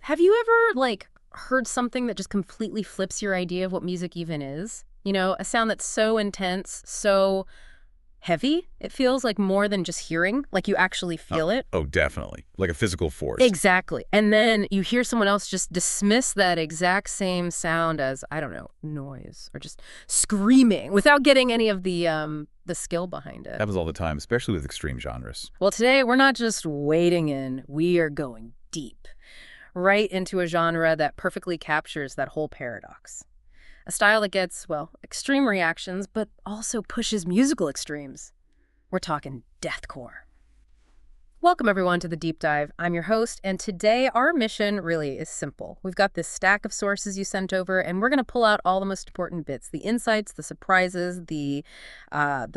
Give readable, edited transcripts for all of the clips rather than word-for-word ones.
Have you ever, heard something that just completely flips your idea of what music even is? You know, a sound that's so intense, so heavy, it feels like more than just hearing, like you actually Oh, feel it. oh, definitely. Like a physical force. Exactly. And then you hear someone else just dismiss that exact same sound as, I don't know, noise or just screaming without getting any of the skill behind it. Happens all the time, especially with extreme genres. Well, today we're not just wading in, we are going deep, right into a genre that perfectly captures that whole paradox. A style that gets, well, extreme reactions, but also pushes musical extremes. We're talking deathcore. Welcome, everyone, to The Deep Dive. I'm your host, and today our mission really is simple. We've got this stack of sources you sent over, and we're going to pull out all the most important bits, the insights, the surprises, the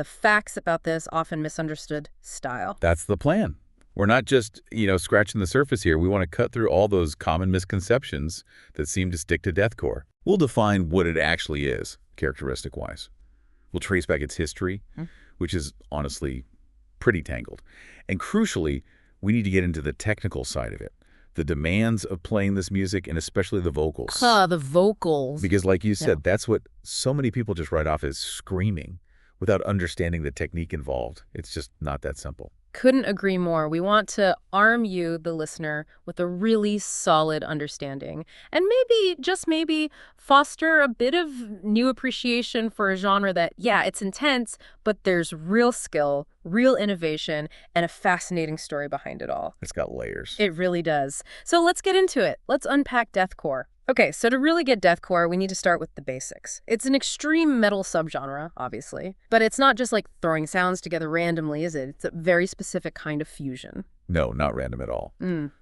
facts about this often misunderstood style. That's the plan. We're not just, scratching the surface here. We want to cut through all those common misconceptions that seem to stick to deathcore. We'll define what it actually is, characteristic-wise. We'll trace back its history, which is honestly pretty tangled. And crucially, we need to get into the technical side of it, the demands of playing this music, and especially the vocals. The vocals. Because like you said, that's what so many people just write off as screaming without understanding the technique involved. It's just not that simple. Couldn't agree more. We want to arm you, the listener, with a really solid understanding. And maybe, just maybe, foster a bit of new appreciation for a genre that, yeah, it's intense, but there's real skill, real innovation, and a fascinating story behind it all. It's got layers. It really does. So let's get into it. Let's unpack deathcore. Okay, so to really get deathcore, we need to start with the basics. It's an extreme metal subgenre, obviously, but it's not just like throwing sounds together randomly, is it? It's a very specific kind of fusion. No, not random at all.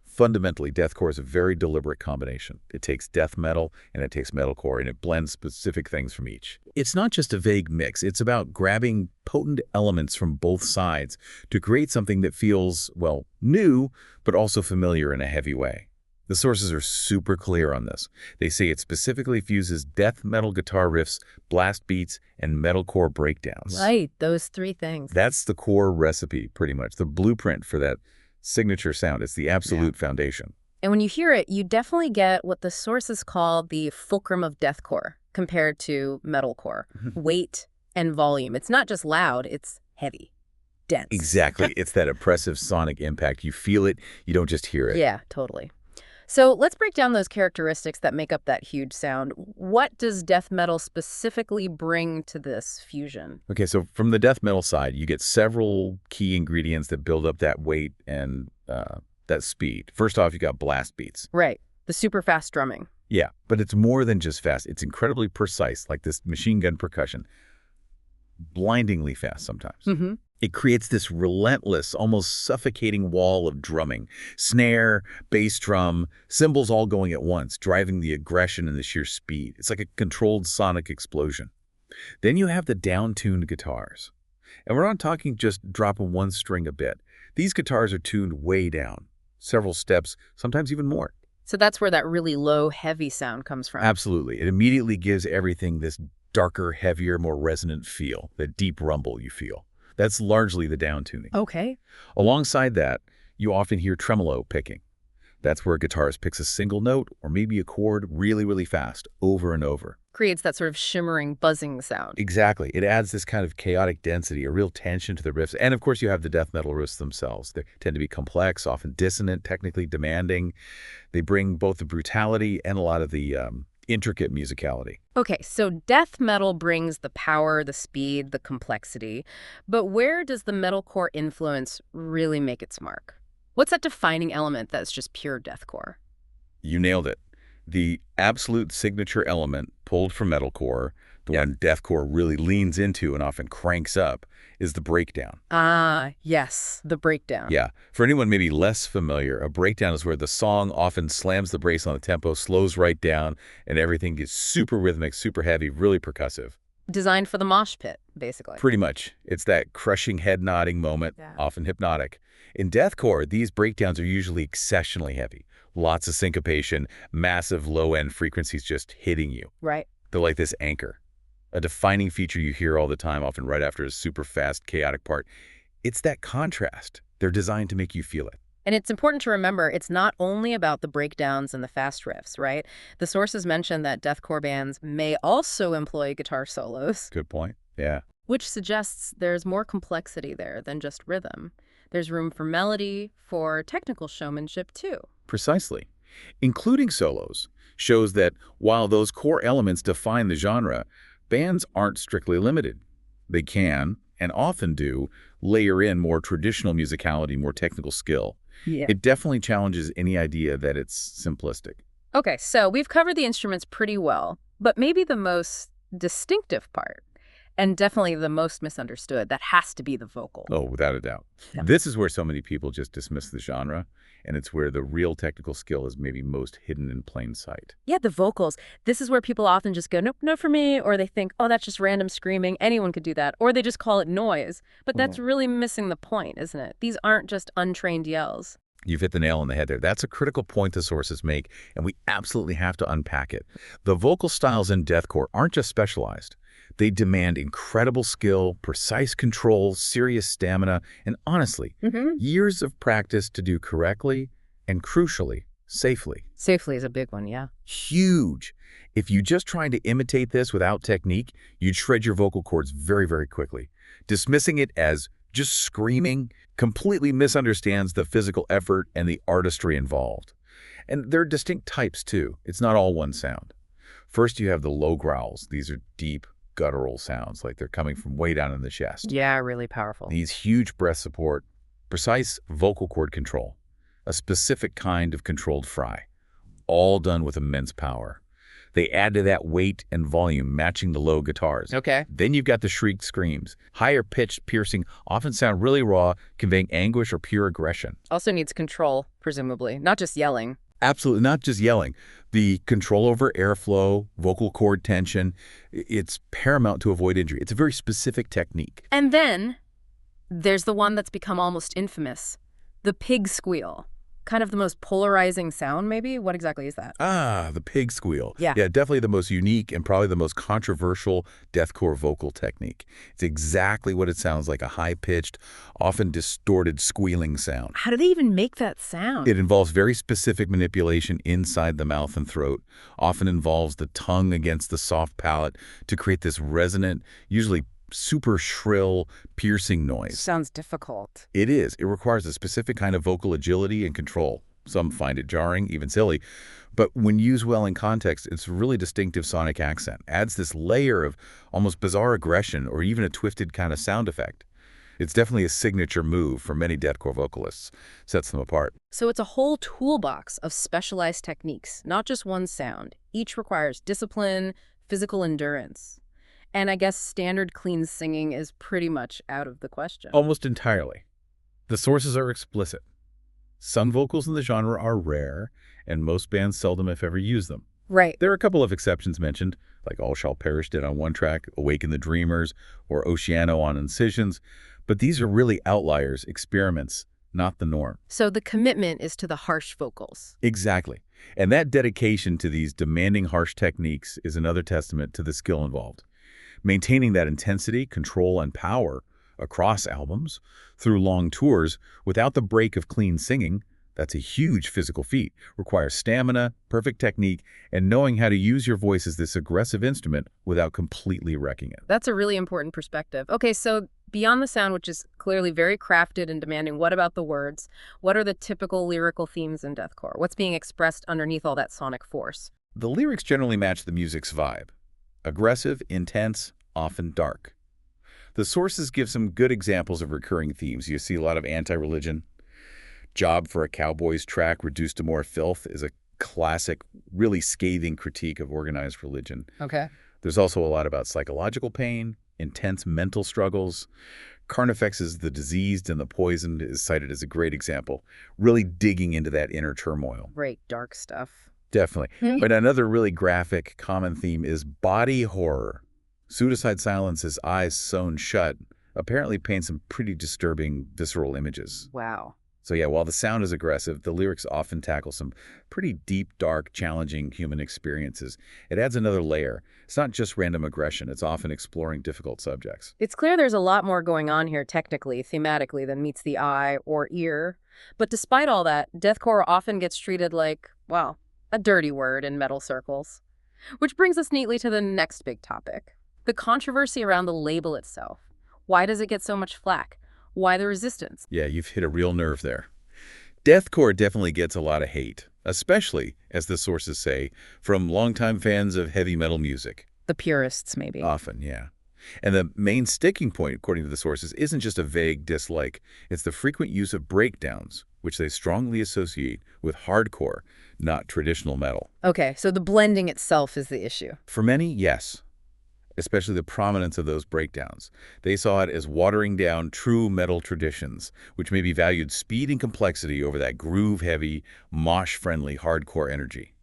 Fundamentally, deathcore is a very deliberate combination. It takes death metal and it takes metalcore, and it blends specific things from each. It's not just a vague mix. It's about grabbing potent elements from both sides to create something that feels, well, new, but also familiar in a heavy way. The sources are super clear on this. They say it specifically fuses death metal guitar riffs, blast beats, and metalcore breakdowns. Right, those three things. That's the core recipe, pretty much, the blueprint for that signature sound. It's the absolute foundation. And when you hear it, you definitely get what the sources call the fulcrum of deathcore compared to metalcore. Weight and volume. It's not just loud, it's heavy, dense. Exactly. It's that oppressive sonic impact. You feel it, you don't just hear it. Yeah, totally. So let's break down those characteristics that make up that huge sound. What does death metal specifically bring to this fusion? Okay, so from the death metal side, you get several key ingredients that build up that weight and that speed. First off, you got blast beats. Right, the super fast drumming. Yeah, but it's more than just fast. It's incredibly precise, like this machine gun percussion. Blindingly fast sometimes. It creates this relentless, almost suffocating wall of drumming. Snare, bass drum, cymbals all going at once, driving the aggression and the sheer speed. It's like a controlled sonic explosion. Then you have the down-tuned guitars. And we're not talking just dropping one string a bit. These guitars are tuned way down, several steps, sometimes even more. So that's where that really low, heavy sound comes from. Absolutely. It immediately gives everything this darker, heavier, more resonant feel, that deep rumble you feel. That's largely the down-tuning. Okay. Alongside that, you often hear tremolo picking. That's where a guitarist picks a single note or maybe a chord really, really fast, over and over. Creates that sort of shimmering, buzzing sound. Exactly. It adds this kind of chaotic density, a real tension to the riffs. And of course, you have the death metal riffs themselves. They tend to be complex, often dissonant, technically demanding. They bring both the brutality and a lot of the intricate musicality. Okay, so death metal brings the power, the speed, the complexity. But where does the metalcore influence really make its mark? What's that defining element that's just pure deathcore? You nailed it. The absolute signature element pulled from metalcore, the one deathcore really leans into and often cranks up, is the breakdown. Ah, yes, the breakdown. Yeah. For anyone maybe less familiar, a breakdown is where the song often slams the brakes on the tempo, slows right down, and everything gets super rhythmic, super heavy, really percussive. Designed for the mosh pit, basically. Pretty much. It's that crushing head-nodding moment, often hypnotic. In deathcore, these breakdowns are usually exceptionally heavy. Lots of syncopation, massive low-end frequencies just hitting you. Right. They're like this anchor. A defining feature you hear all the time, often right after a super fast, chaotic part. It's that contrast. They're designed to make you feel it. And it's important to remember it's not only about the breakdowns and the fast riffs, right? The sources mention that deathcore bands may also employ guitar solos, Good point. Yeah. which suggests there's more complexity there than just rhythm. There's room for melody, for technical showmanship, too. Precisely. Including solos shows that while those core elements define the genre, bands aren't strictly limited. They can, and often do, layer in more traditional musicality, more technical skill. Yeah. It definitely challenges any idea that it's simplistic. Okay, so we've covered the instruments pretty well, but maybe the most distinctive part, and definitely the most misunderstood, that has to be the vocal. Oh, without a doubt. Yeah. This is where so many people just dismiss the genre, and it's where the real technical skill is maybe most hidden in plain sight. Yeah, the vocals. This is where people often just go, nope, no for me, or they think, oh, that's just random screaming. Anyone could do that. Or they just call it noise. But that's really missing the point, isn't it? These aren't just untrained yells. You've hit the nail on the head there. That's a critical point the sources make, and we absolutely have to unpack it. The vocal styles in deathcore aren't just specialized. They demand incredible skill, precise control, serious stamina, and honestly, years of practice to do correctly and, crucially, safely. Safely is a big one, yeah. Huge. If you just trying to imitate this without technique, you'd shred your vocal cords very, very quickly. Dismissing it as just screaming completely misunderstands the physical effort and the artistry involved. And there are distinct types, too. It's not all one sound. First, you have the low growls. These are deep, guttural sounds, like they're coming from way down in the chest. Yeah, really powerful. These huge breath support, precise vocal cord control, a specific kind of controlled fry, all done with immense power. They add to that weight and volume, matching the low guitars. Okay. Then you've got the shrieked screams. Higher pitched, piercing, often sound really raw, conveying anguish or pure aggression. Also needs control, presumably, not just yelling. Absolutely, not just yelling. The control over airflow, vocal cord tension, it's paramount to avoid injury. It's a very specific technique. And then there's the one that's become almost infamous, the pig squeal. Kind of the most polarizing sound, maybe? What exactly is that? Ah, the pig squeal. Yeah. Yeah, definitely the most unique and probably the most controversial deathcore vocal technique. It's exactly what it sounds like, a high-pitched, often distorted squealing sound. How do they even make that sound? It involves very specific manipulation inside the mouth and throat, often involves the tongue against the soft palate to create this resonant, usually super shrill, piercing noise. Sounds difficult. It is. It requires a specific kind of vocal agility and control. Some find it jarring, even silly. But when used well in context, it's a really distinctive sonic accent. Adds this layer of almost bizarre aggression or even a twisted kind of sound effect. It's definitely a signature move for many deathcore vocalists. Sets them apart. So it's a whole toolbox of specialized techniques, not just one sound. Each requires discipline, physical endurance. And I guess standard clean singing is pretty much out of the question. Almost entirely. The sources are explicit. Some vocals in the genre are rare, and most bands seldom, if ever, use them. Right. There are a couple of exceptions mentioned, like All Shall Perish did on one track, Awaken the Dreamers, or Oceano on Incisions, but these are really outliers, experiments, not the norm. So the commitment is to the harsh vocals. Exactly. And that dedication to these demanding harsh techniques is another testament to the skill involved. Maintaining that intensity, control, and power across albums through long tours without the break of clean singing, that's a huge physical feat. Requires stamina, perfect technique, and knowing how to use your voice as this aggressive instrument without completely wrecking it. That's a really important perspective. Okay, so beyond the sound, which is clearly very crafted and demanding, what about the words? What are the typical lyrical themes in deathcore? What's being expressed underneath all that sonic force? The lyrics generally match the music's vibe. Aggressive, intense, often dark. The sources give some good examples of recurring themes. You see a lot of anti-religion. Job for a Cowboys track reduced to more filth is a classic, really scathing critique of organized religion. Okay. There's also a lot about psychological pain, intense mental struggles. Carnifex's The Diseased and the Poisoned is cited as a great example, really digging into that inner turmoil. Great dark stuff. Definitely. But another really graphic, common theme is body horror. Pseudocide Silence's Eyes Sewn Shut apparently paints some pretty disturbing, visceral images. Wow. So yeah, while the sound is aggressive, the lyrics often tackle some pretty deep, dark, challenging human experiences. It adds another layer. It's not just random aggression. It's often exploring difficult subjects. It's clear there's a lot more going on here technically, thematically, than meets the eye or ear. But despite all that, deathcore often gets treated like, well, a dirty word in metal circles. Which brings us neatly to the next big topic, the controversy around the label itself. Why does it get so much flack? Why the resistance? Yeah, you've hit a real nerve there. Deathcore definitely gets a lot of hate, especially, as the sources say, from longtime fans of heavy metal music. The purists, maybe. Often, yeah. And the main sticking point, according to the sources, isn't just a vague dislike. It's the frequent use of breakdowns, which they strongly associate with hardcore, not traditional metal. Okay, so the blending itself is the issue. For many, yes, especially the prominence of those breakdowns. They saw it as watering down true metal traditions, which maybe valued speed and complexity over that groove-heavy, mosh-friendly hardcore energy.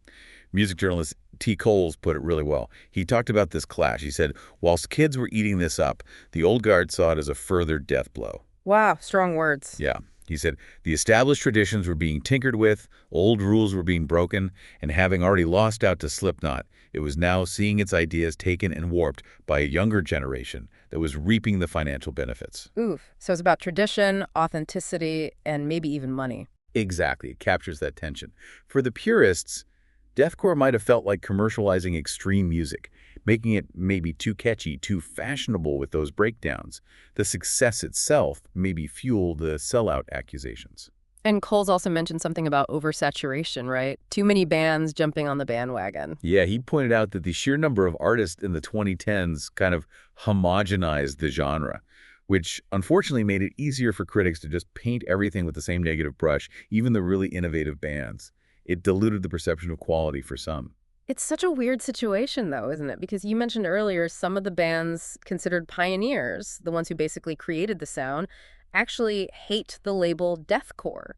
Music journalist T. Coles put it really well. He talked about this clash. He said, whilst kids were eating this up, the old guard saw it as a further death blow. Wow, strong words. Yeah. He said, the established traditions were being tinkered with, old rules were being broken, and having already lost out to Slipknot, it was now seeing its ideas taken and warped by a younger generation that was reaping the financial benefits. Oof. So it's about tradition, authenticity, and maybe even money. Exactly. It captures that tension. For the purists, deathcore might have felt like commercializing extreme music, making it maybe too catchy, too fashionable with those breakdowns. The success itself maybe fueled the sellout accusations. And Coles also mentioned something about oversaturation, right? Too many bands jumping on the bandwagon. Yeah, he pointed out that the sheer number of artists in the 2010s kind of homogenized the genre, which unfortunately made it easier for critics to just paint everything with the same negative brush, even the really innovative bands. It diluted the perception of quality for some. It's such a weird situation, though, isn't it? Because you mentioned earlier some of the bands considered pioneers, the ones who basically created the sound, actually hate the label deathcore.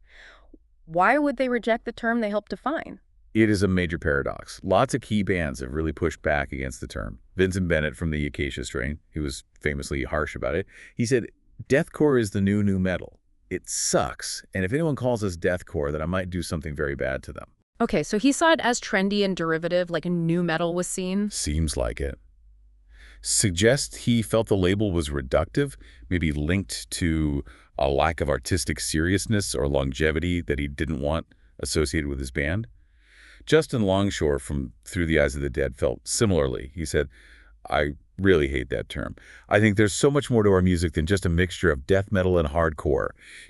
Why would they reject the term they helped define? It is a major paradox. Lots of key bands have really pushed back against the term. Vincent Bennett from the Acacia Strain, he was famously harsh about it. He said, deathcore is the new metal. It sucks, and if anyone calls us deathcore, then I might do something very bad to them. Okay, so he saw it as trendy and derivative, like a new metal was seen? Seems like it. Suggests he felt the label was reductive, maybe linked to a lack of artistic seriousness or longevity that he didn't want associated with his band. Justin Longshore from Through the Eyes of the Dead felt similarly. He said, I really hate that term. I think there's so much more to our music than just a mixture of death metal and hardcore.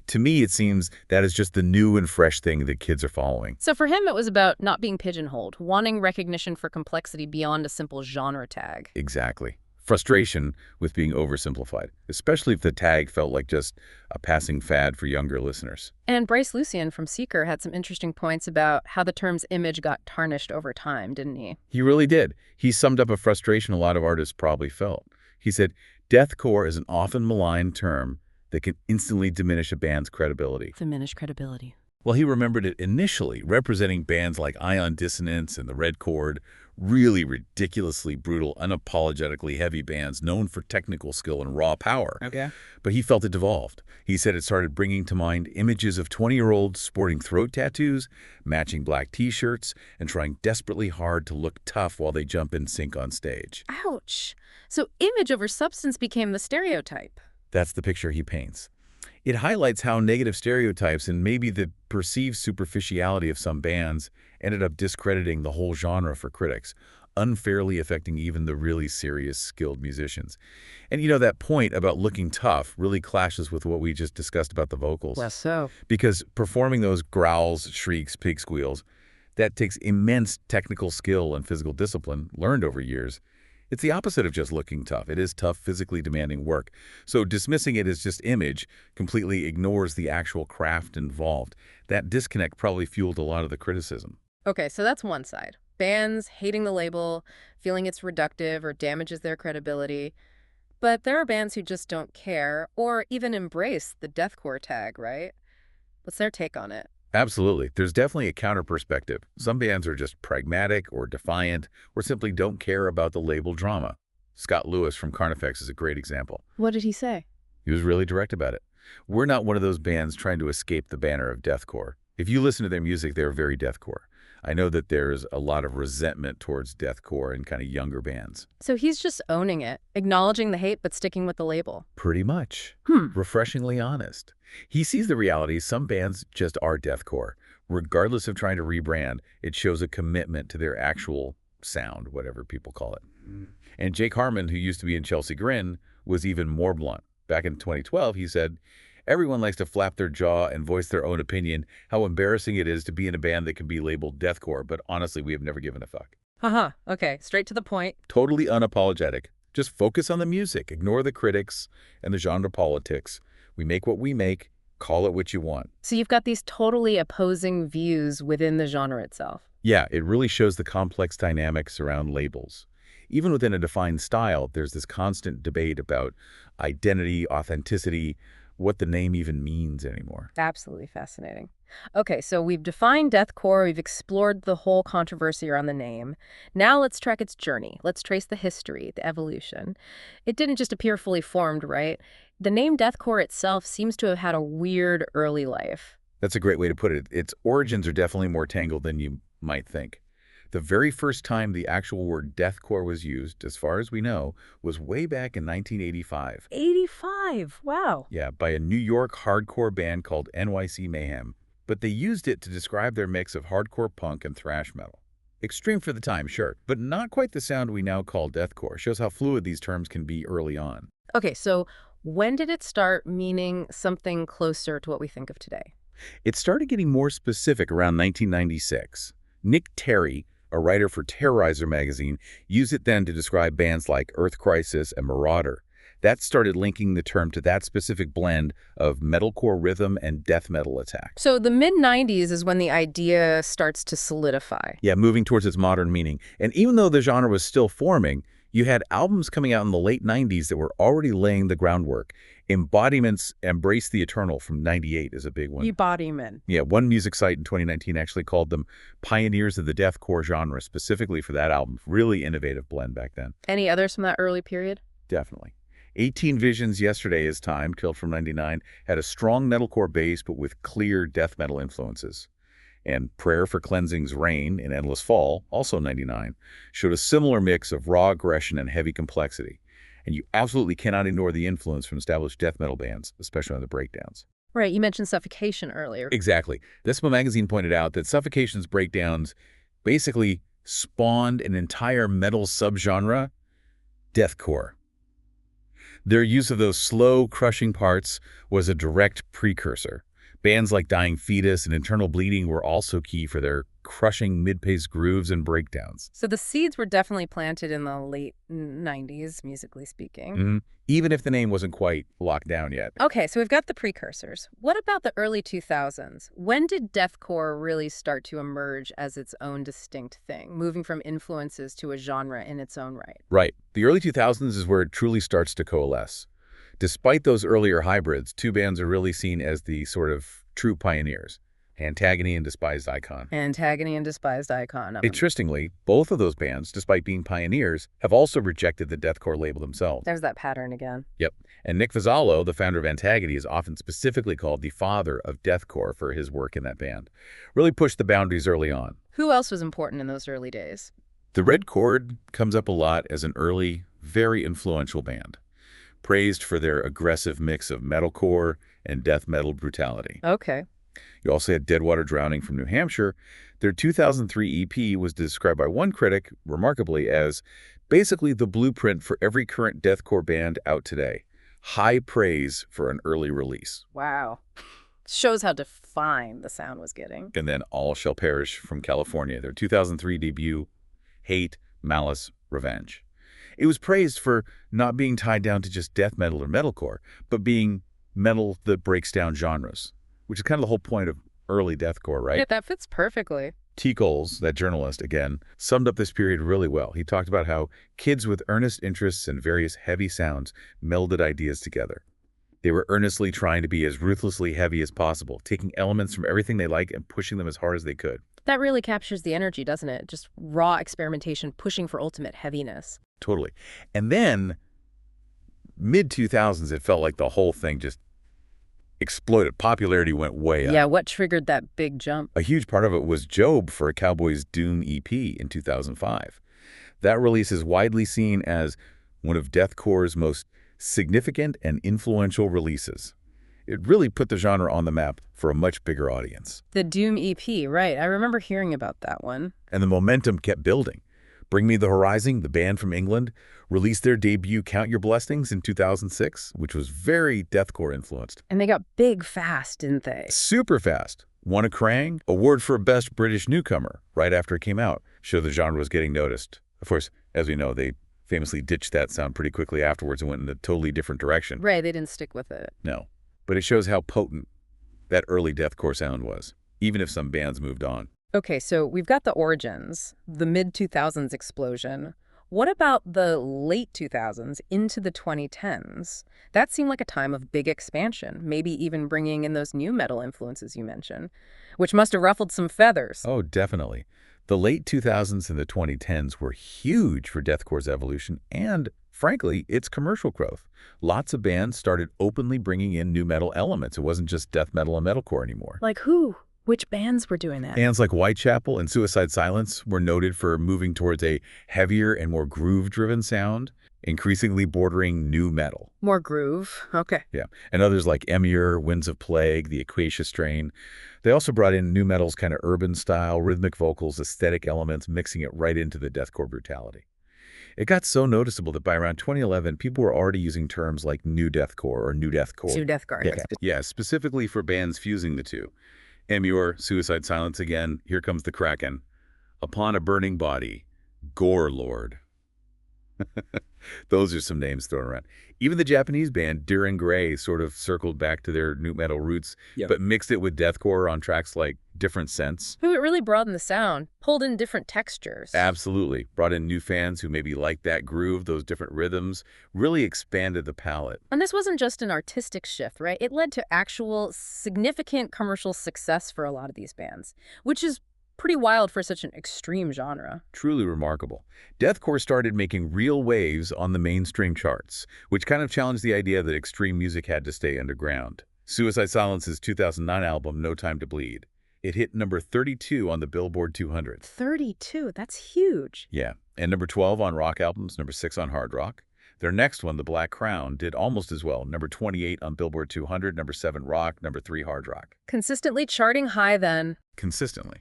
To me, it seems that is just the new and fresh thing that kids are following. So for him, it was about not being pigeonholed, wanting recognition for complexity beyond a simple genre tag. Exactly. Frustration with being oversimplified, especially if the tag felt like just a passing fad for younger listeners. And Bryce Lucien from Seeker had some interesting points about how the term's image got tarnished over time, didn't he? He really did. He summed up a frustration a lot of artists probably felt. He said, deathcore is an often maligned term that can instantly diminish a band's credibility. Diminish credibility. Well, he remembered it initially representing bands like Ion Dissonance and the Red Chord, really ridiculously brutal, unapologetically heavy bands known for technical skill and raw power. Okay. But he felt it devolved. He said it started bringing to mind images of 20-year-olds sporting throat tattoos, matching black T-shirts, and trying desperately hard to look tough while they jump in sync on stage. Ouch. So image over substance became the stereotype. That's the picture he paints. It highlights how negative stereotypes and maybe the perceived superficiality of some bands ended up discrediting the whole genre for critics, unfairly affecting even the really serious, skilled musicians. And you know, that point about looking tough really clashes with what we just discussed about the vocals. Less so. Because performing those growls, shrieks, pig squeals, that takes immense technical skill and physical discipline learned over years. It's the opposite of just looking tough. It is tough, physically demanding work. So dismissing it as just image completely ignores the actual craft involved. That disconnect probably fueled a lot of the criticism. Okay, so that's one side. Bands hating the label, feeling it's reductive or damages their credibility. But there are bands who just don't care or even embrace the deathcore tag, right? What's their take on it? Absolutely. There's definitely a counter perspective. Some bands are just pragmatic or defiant or simply don't care about the label drama. Scott Lewis from Carnifex is a great example. What did he say? He was really direct about it. We're not one of those bands trying to escape the banner of deathcore. If you listen to their music, they're very deathcore. I know that there's a lot of resentment towards deathcore and kind of younger bands. So he's just owning it, acknowledging the hate but sticking with the label. Pretty much. Refreshingly honest. He sees the reality some bands just are deathcore. Regardless of trying to rebrand, it shows a commitment to their actual sound, whatever people call it. And Jake Harmon, who used to be in Chelsea Grin, was even more blunt. Back in 2012, he said, "Everyone likes to flap their jaw and voice their own opinion, how embarrassing it is to be in a band that can be labeled deathcore, but honestly, we have never given a fuck." Haha, okay, straight to the point. Totally unapologetic. Just focus on the music, ignore the critics and the genre politics. We make what we make, call it what you want. So you've got these totally opposing views within the genre itself. Yeah, it really shows the complex dynamics around labels. Even within a defined style, there's this constant debate about identity, authenticity, what the name even means anymore. Absolutely fascinating. Okay, so we've defined deathcore, we've explored the whole controversy around the name. Now let's track its journey. Let's trace the history, the evolution. It didn't just appear fully formed, right? The name deathcore itself seems to have had a weird early life. That's a great way to put it. Its origins are definitely more tangled than you might think. The very first time the actual word deathcore was used, as far as we know, was way back in 1985. 85, wow. Yeah, by a New York hardcore band called NYC Mayhem. But they used it to describe their mix of hardcore punk and thrash metal. Extreme for the time, sure, but not quite the sound we now call deathcore. Shows how fluid these terms can be early on. Okay, so when did it start meaning something closer to what we think of today? It started getting more specific around 1996. Nick Terry, a writer for Terrorizer magazine, used it then to describe bands like Earth Crisis and Marauder. That started linking the term to that specific blend of metalcore rhythm and death metal attack. So the mid-90s is when the idea starts to solidify. Yeah, moving towards its modern meaning. And even though the genre was still forming, you had albums coming out in the late 90s that were already laying the groundwork. Embodiments, Embrace the Eternal from 98 is a big one. Embodiment. Yeah, one music site in 2019 actually called them pioneers of the deathcore genre, specifically for that album. Really innovative blend back then. Any others from that early period? Definitely. 18 Visions Yesterday is Time, Killed from 99, had a strong metalcore base but with clear death metal influences. And Prayer for Cleansing's Rain in Endless Fall, also 99, showed a similar mix of raw aggression and heavy complexity. And you absolutely cannot ignore the influence from established death metal bands, especially on the breakdowns. Right, you mentioned Suffocation earlier. Exactly. Decibel Magazine pointed out that Suffocation's breakdowns basically spawned an entire metal subgenre, deathcore. Their use of those slow, crushing parts was a direct precursor. Bands like Dying Fetus and Internal Bleeding were also key for their crushing mid-paced grooves and breakdowns. So the seeds were definitely planted in the late 90s, musically speaking. Even if the name wasn't quite locked down yet. Okay, so we've got the precursors. What about the early 2000s? When did deathcore really start to emerge as its own distinct thing, moving from influences to a genre in its own right? Right. The early 2000s is where it truly starts to coalesce. Despite those earlier hybrids, two bands are really seen as the sort of true pioneers, Antagony and Despised Icon. Antagony and Despised Icon. Interestingly, both of those bands, despite being pioneers, have also rejected the deathcore label themselves. There's that pattern again. Yep. And Nick Vasallo, the founder of Antagony, is often specifically called the father of deathcore for his work in that band. Really pushed the boundaries early on. Who else was important in those early days? The Red Chord comes up a lot as an early, very influential band, praised for their aggressive mix of metalcore and death metal brutality. Okay. You also had Deadwater Drowning from New Hampshire. Their 2003 EP was described by one critic, remarkably, as basically the blueprint for every current deathcore band out today. High praise for an early release. Wow. Shows how defined the sound was getting. And then All Shall Perish from California, their 2003 debut, Hate, Malice, Revenge. It was praised for not being tied down to just death metal or metalcore, but being metal that breaks down genres, which is kind of the whole point of early deathcore, right? Yeah, that fits perfectly. T. Coles, that journalist, again, summed up this period really well. He talked about how kids with earnest interests and various heavy sounds melded ideas together. They were earnestly trying to be as ruthlessly heavy as possible, taking elements from everything they like and pushing them as hard as they could. That really captures the energy, doesn't it? Just raw experimentation, pushing for ultimate heaviness. Totally. And then, mid-2000s, it felt like the whole thing just exploded. Popularity went way up. Yeah, what triggered that big jump? A huge part of it was Job for a Cowboys Doom EP in 2005. That release is widely seen as one of deathcore's most significant and influential releases. It really put the genre on the map for a much bigger audience. The Doom EP, right. I remember hearing about that one. And the momentum kept building. Bring Me the Horizon, the band from England, released their debut Count Your Blessings in 2006, which was very deathcore influenced. And they got big fast, didn't they? Super fast. Won a Kerrang! Award for Best British Newcomer right after it came out. Showed the genre was getting noticed. Of course, as we know, they famously ditched that sound pretty quickly afterwards and went in a totally different direction. Right, they didn't stick with it. No. But it shows how potent that early deathcore sound was, even if some bands moved on. Okay, so we've got the origins, the mid-2000s explosion. What about the late 2000s into the 2010s? That seemed like a time of big expansion, maybe even bringing in those new metal influences you mentioned, which must have ruffled some feathers. Oh, definitely. The late 2000s and the 2010s were huge for deathcore's evolution and, frankly, its commercial growth. Lots of bands started openly bringing in new metal elements. It wasn't just death metal and metalcore anymore. Like who? Which bands were doing that? Bands like Whitechapel and Suicide Silence were noted for moving towards a heavier and more groove-driven sound, increasingly bordering new metal. More groove. Okay. Yeah. And others like Emure, Winds of Plague, the Acacia Strain. They also brought in new metal's kind of urban style, rhythmic vocals, aesthetic elements, mixing it right into the deathcore brutality. It got so noticeable that by around 2011, people were already using terms like new deathcore or new deathcore. New deathcore. Yeah, Okay. yeah, specifically for bands fusing the two. Emure, Suicide Silence again, Here Comes the Kraken, Upon a Burning Body, Gore Lord. Those are some names thrown around. Even the Japanese band Dir Grey sort of circled back to their new metal roots, but mixed it with deathcore on tracks like Different Sense. Ooh, it really broadened the sound, pulled in different textures. Absolutely. Brought in new fans who maybe liked that groove, those different rhythms, really expanded the palette. And this wasn't just an artistic shift, right? It led to actual significant commercial success for a lot of these bands, which is pretty wild for such an extreme genre. Truly remarkable. Deathcore started making real waves on the mainstream charts, which kind of challenged the idea that extreme music had to stay underground. Suicide Silence's 2009 album, No Time to Bleed. It hit number 32 on the Billboard 200. 32? That's huge. Yeah, and number 12 on rock albums, number 6 on hard rock. Their next one, The Black Crown, did almost as well. Number 28 on Billboard 200, number 7 rock, number 3 hard rock. Consistently charting high then. Consistently.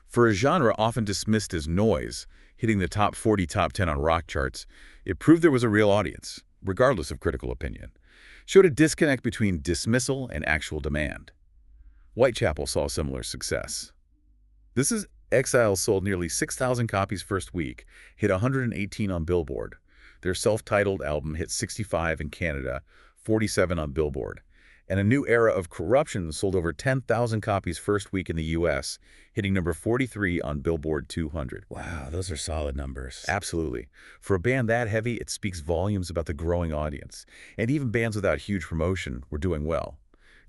For a genre often dismissed as noise, hitting the top 40, top 10 on rock charts, it proved there was a real audience, regardless of critical opinion. Showed a disconnect between dismissal and actual demand. Whitechapel saw similar success. This is Exile sold nearly 6,000 copies first week, hit 118 on Billboard. Their self-titled album hit 65 in Canada, 47 on Billboard. And A New Era of Corruption sold over 10,000 copies first week in the U.S., hitting number 43 on Billboard 200. Wow, those are solid numbers. Absolutely. For a band that heavy, it speaks volumes about the growing audience. And even bands without huge promotion were doing well.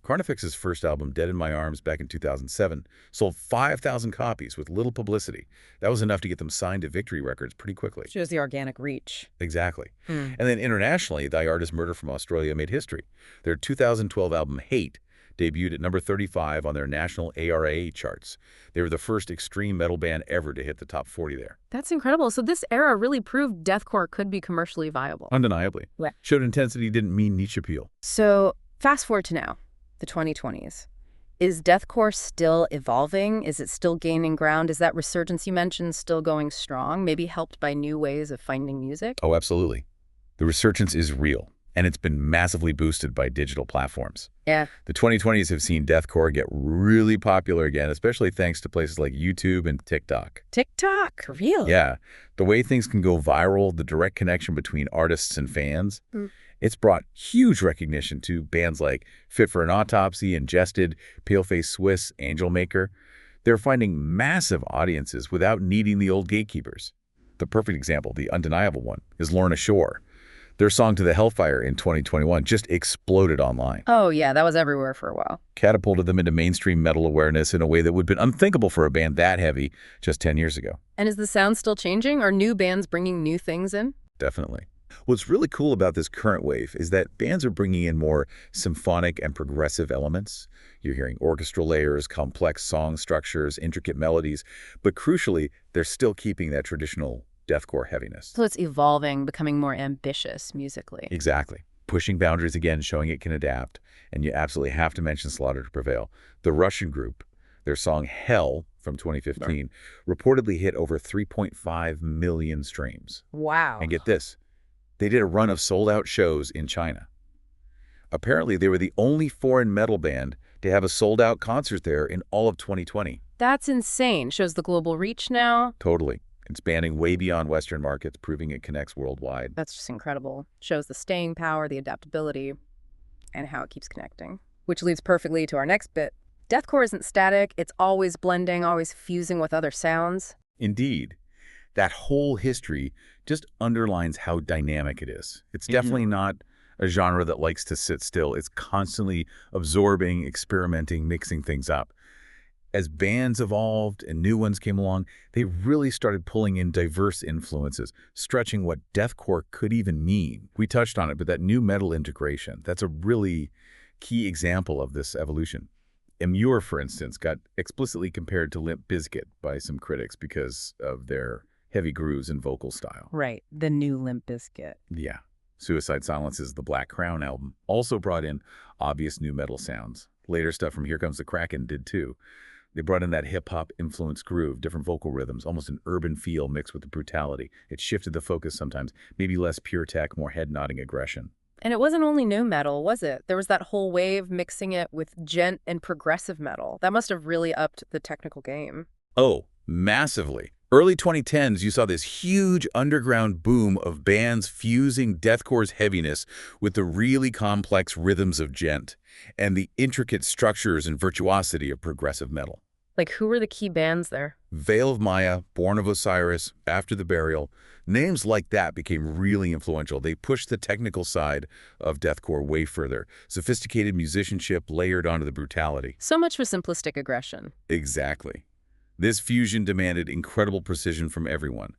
Carnifex's first album, Dead in My Arms, back in 2007, sold 5,000 copies with little publicity. That was enough to get them signed to Victory Records pretty quickly. Shows the organic reach. Exactly. And then internationally, Thy Art Is Murder from Australia made history. Their 2012 album, Hate, debuted at number 35 on their national ARA charts. They were the first extreme metal band ever to hit the top 40 there. That's incredible. So this era really proved deathcore could be commercially viable. Undeniably. Yeah. Showed intensity didn't mean niche appeal. So fast forward to now, the 2020s. Is deathcore still evolving? Is it still gaining ground? Is that resurgence you mentioned still going strong, maybe helped by new ways of finding music? Oh, absolutely. The resurgence is real, and it's been massively boosted by digital platforms. Yeah. The 2020s have seen deathcore get really popular again, especially thanks to places like YouTube and TikTok. TikTok? Really? Yeah. The way things can go viral, the direct connection between artists and fans, it's brought huge recognition to bands like Fit for an Autopsy, Ingested, Paleface Swiss, Angel Maker. They're finding massive audiences without needing the old gatekeepers. The perfect example, the undeniable one, is Lorna Shore. Their song To the Hellfire in 2021 just exploded online. Oh, yeah, that was everywhere for a while. Catapulted them into mainstream metal awareness in a way that would have been unthinkable for a band that heavy just 10 years ago. And is the sound still changing? Are new bands bringing new things in? Definitely. What's really cool about this current wave is that bands are bringing in more symphonic and progressive elements. You're hearing orchestral layers, complex song structures, intricate melodies, but crucially, they're still keeping that traditional deathcore heaviness. So it's evolving, becoming more ambitious musically. Exactly. Pushing boundaries again, showing it can adapt. And you absolutely have to mention Slaughter to Prevail. The Russian group, their song Hell from 2015, reportedly hit over 3.5 million streams. Wow. And get this, they did a run of sold-out shows in China. Apparently, they were the only foreign metal band to have a sold-out concert there in all of 2020. That's insane. Shows the global reach now. Totally. Expanding way beyond Western markets, proving it connects worldwide. That's just incredible. Shows the staying power, the adaptability, and how it keeps connecting. Which leads perfectly to our next bit. Deathcore isn't static. It's always blending, always fusing with other sounds. Indeed. That whole history just underlines how dynamic it is. It's definitely not a genre that likes to sit still. It's constantly absorbing, experimenting, mixing things up. As bands evolved and new ones came along, they really started pulling in diverse influences, stretching what deathcore could even mean. We touched on it, but that new metal integration, that's a really key example of this evolution. Emmure, for instance, got explicitly compared to Limp Bizkit by some critics because of their heavy grooves and vocal style. Right, the new Limp Bizkit. Yeah. Suicide Silence's The Black Crown album also brought in obvious new metal sounds. Later stuff from Here Comes the Kraken did too. They brought in that hip-hop influenced groove, different vocal rhythms, almost an urban feel mixed with the brutality. It shifted the focus sometimes, maybe less pure tech, more head-nodding aggression. And it wasn't only new metal, was it? There was that whole wave mixing it with gent and progressive metal. That must have really upped the technical game. Oh, massively. Early 2010s, you saw this huge underground boom of bands fusing deathcore's heaviness with the really complex rhythms of gent and the intricate structures and virtuosity of progressive metal. Like, who were the key bands there? Veil of Maya, Born of Osiris, After the Burial, names like that became really influential. They pushed the technical side of deathcore way further. Sophisticated musicianship layered onto the brutality. So much for simplistic aggression. Exactly. This fusion demanded incredible precision from everyone.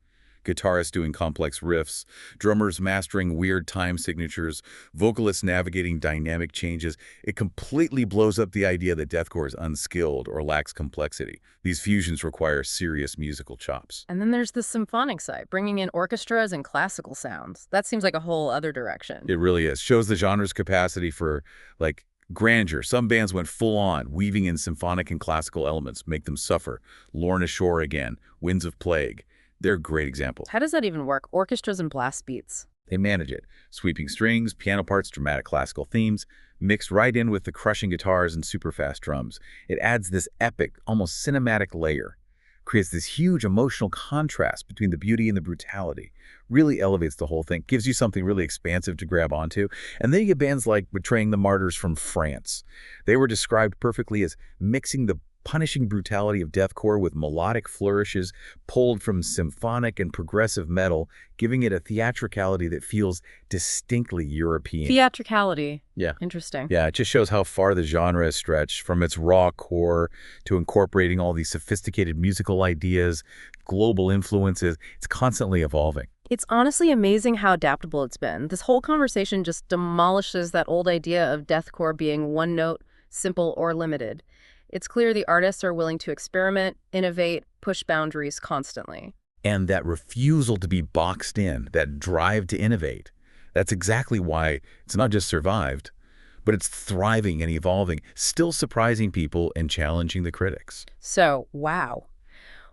Guitarists doing complex riffs, drummers mastering weird time signatures, vocalists navigating dynamic changes. It completely blows up the idea that deathcore is unskilled or lacks complexity. These fusions require serious musical chops. And then there's the symphonic side, bringing in orchestras and classical sounds. That seems like a whole other direction. It really is. Shows the genre's capacity for, like, grandeur. Some bands went full on, weaving in symphonic and classical elements, make them suffer. Lorna Shore again, Winds of Plague. They're great examples. How does that even work? Orchestras and blast beats. They manage it. Sweeping strings, piano parts, dramatic classical themes, mixed right in with the crushing guitars and super fast drums. It adds this epic, almost cinematic layer. Creates this huge emotional contrast between the beauty and the brutality. Really elevates the whole thing. Gives you something really expansive to grab onto. And then you get bands like Betraying the Martyrs from France. They were described perfectly as mixing the punishing brutality of deathcore with melodic flourishes pulled from symphonic and progressive metal, giving it a theatricality that feels distinctly European. Theatricality. Yeah. Interesting. Yeah, it just shows how far the genre has stretched from its raw core to incorporating all these sophisticated musical ideas, global influences. It's constantly evolving. It's honestly amazing how adaptable it's been. This whole conversation just demolishes that old idea of deathcore being one note, simple, or limited. It's clear the artists are willing to experiment, innovate, push boundaries constantly. And that refusal to be boxed in, that drive to innovate, that's exactly why it's not just survived, but it's thriving and evolving, still surprising people and challenging the critics. So, wow.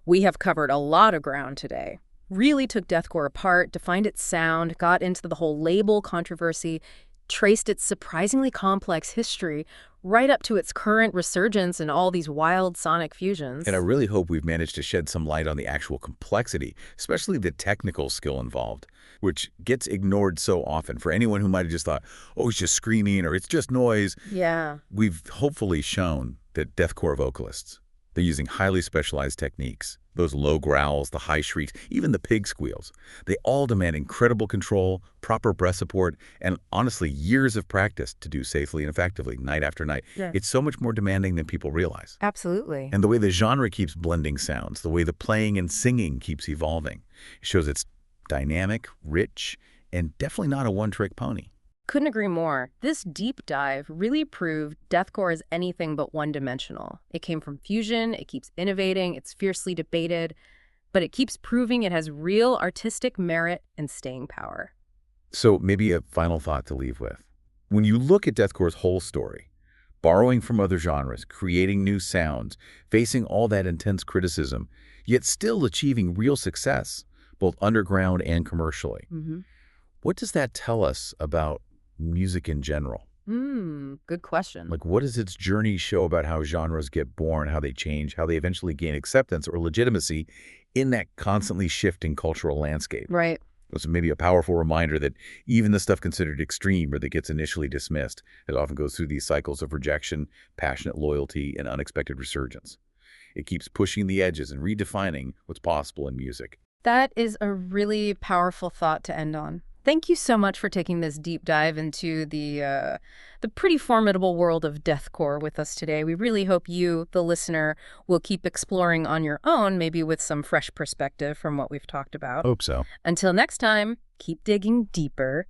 We have covered a lot of ground today. Really took deathcore apart, defined its sound, got into the whole label controversy, traced its surprisingly complex history right up to its current resurgence and all these wild sonic fusions. And I really hope we've managed to shed some light on the actual complexity, especially the technical skill involved, which gets ignored so often. For anyone who might have just thought, oh, it's just screaming or it's just noise. Yeah. We've hopefully shown that deathcore vocalists, they're using highly specialized techniques. Those low growls, the high shrieks, even the pig squeals. They all demand incredible control, proper breath support, and honestly, years of practice to do safely and effectively, night after night. Yeah. It's so much more demanding than people realize. Absolutely. And the way the genre keeps blending sounds, the way the playing and singing keeps evolving, it shows it's dynamic, rich, and definitely not a one-trick pony. Couldn't agree more. This deep dive really proved deathcore is anything but one-dimensional. It came from fusion, it keeps innovating, it's fiercely debated, but it keeps proving it has real artistic merit and staying power. So maybe a final thought to leave with. When you look at deathcore's whole story, borrowing from other genres, creating new sounds, facing all that intense criticism, yet still achieving real success, both underground and commercially. What does that tell us about music in general? Good question. Like, what does its journey show about how genres get born, how they change, how they eventually gain acceptance or legitimacy in that constantly shifting cultural landscape? Right. It's maybe a powerful reminder that even the stuff considered extreme or that gets initially dismissed, it often goes through these cycles of rejection, passionate loyalty, and unexpected resurgence. It keeps pushing the edges and redefining what's possible in music. That is a really powerful thought to end on. Thank you so much for taking this deep dive into the pretty formidable world of deathcore with us today. We really hope you, the listener, will keep exploring on your own, maybe with some fresh perspective from what we've talked about. Hope so. Until next time, keep digging deeper.